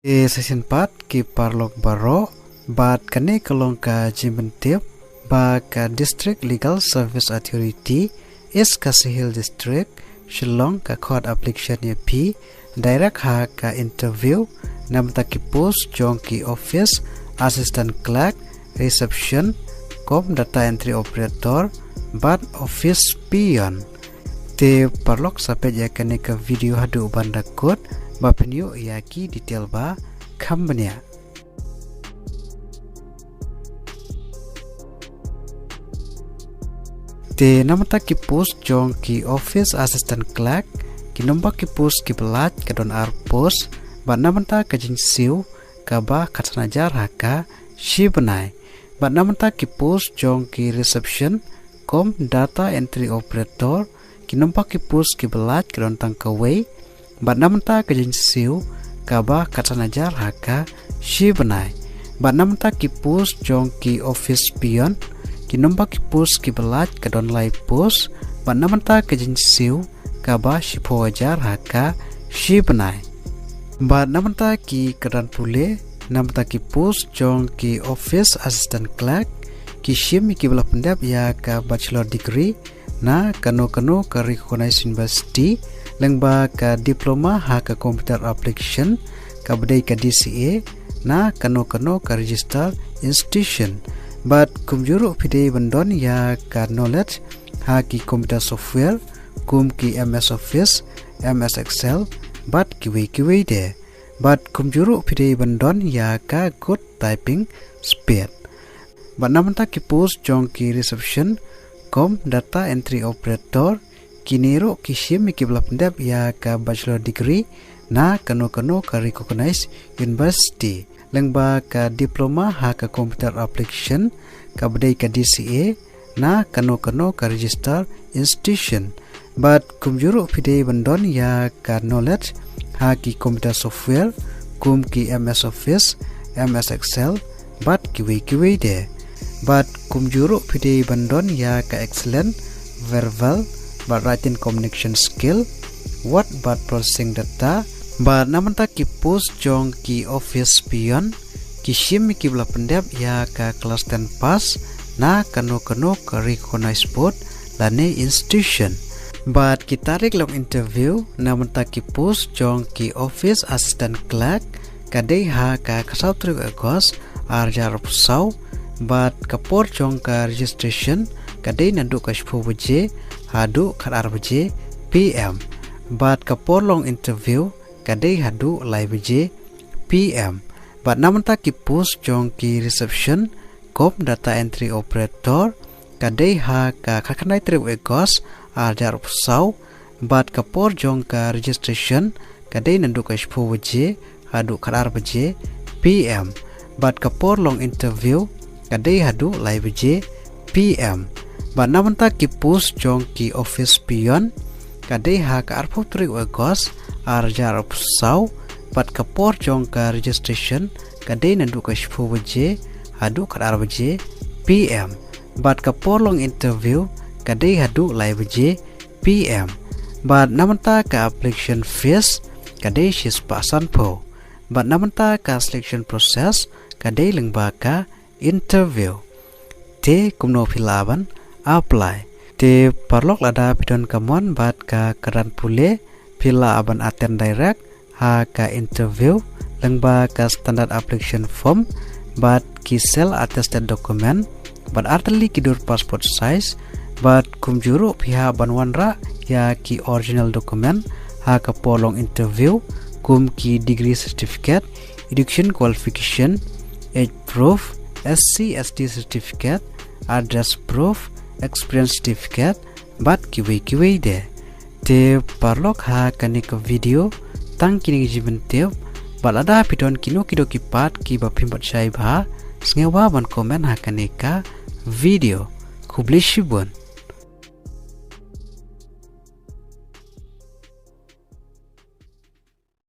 Session 4 ki parlok baro bat kane kalong ka jimentip ba ka District Legal Service Authority is Kasihil District Shillong ka court application ye pi direct ha ka interview namta ki post jong ki office assistant clerk reception kom data entry operator bat office pion te parlok sape ya kane ka video hadu banda code Bapenyo yaki detail ba kambanya. Te namata ki post jong ki office assistant clerk ki nomba ki post ki belat ke don ar post ba namata ka jing siu ka ba katsanajar haka shi benai ba namata ki post jong ki reception kom data entry operator ki nomba ki post ki belat ke don tang kawai ba namta ka jing siu ka ba katsanajar haka shi benai ba namta ki post jong ki office pion ki nomba ki post ki belat ka don lai post ba namta ka jing siu ka ba shi phojar haka shi benai ba namta ki kadan pule namta ki post jong ki office assistant clerk ki shim ki bela pendap ya ka bachelor degree na kano ka recognized university lengba ka diploma ha ka computer application ka bedai ka DCA na kano ka register institution but kumjuru pide bandon ya ka knowledge ha ki computer software kum ki MS Office MS Excel but kiwi de but kumjuru pide bandon ya ka good typing speed but namanta ki post jong ki reception kom data entry operator kinero kishim ki belapendap ya ka bachelor degree na kano ka recognized university lengba ka diploma ha ka computer application ka bedai ka DCA na kano ka register institution but kumjuru pide bandon ya ka knowledge ha ki computer software kum ki MS Office MS Excel but kiwi de but kumjuru pide bandon ya ka excellent verbal but writing communication skill what but processing data but namanta ki post jong ki office pion ki shim ki bela pendap ya ka kelas 10 pass na kano ka recognized board lane institution but kita tarik long interview namanta ki post jong ki office assistant clerk kadai ha ka kasau truk agos arjar pusau but kapor jong ka registration kadai nandu ka shpo baje hadu khar baje PM but kapor long interview kadai hadu lai baje PM but namanta ki post jong ki reception kom data entry operator kadai ha ka khakanai trip egos arjar pusau but kapor jong ka registration kadai nandu ka shpo baje hadu khar baje PM but kapor long interview kadai hadu lai baje PM ba namanta ki post jong ki office pion kadai ha ka arpho tri agos arjar pusau pat kapor jong ka registration kadai nandu ka shpo baje hadu khar baje PM bat kapor long interview kadai hadu lai baje PM bat namanta ka application fees kadai shis pasan pho bat namanta ka selection process kadai lengba ka interview te kumno philaban apply te parlok lada pidon kamon bat ka karan pule pila aban attend direct ha ka interview lengba ka standard application form bat ki sel attested document bat artali kidur passport size bat kumjuru pihak banwanra ya ki original document ha ka polong interview kum ki degree certificate education qualification age proof SC SD certificate address proof experience certificate bat kiwi de te parlok ha kanik video tang kini jiben teo balada pidon kino kido kipat ki bapim bat shai bha sngewa ban komen ha kanika video kublishibun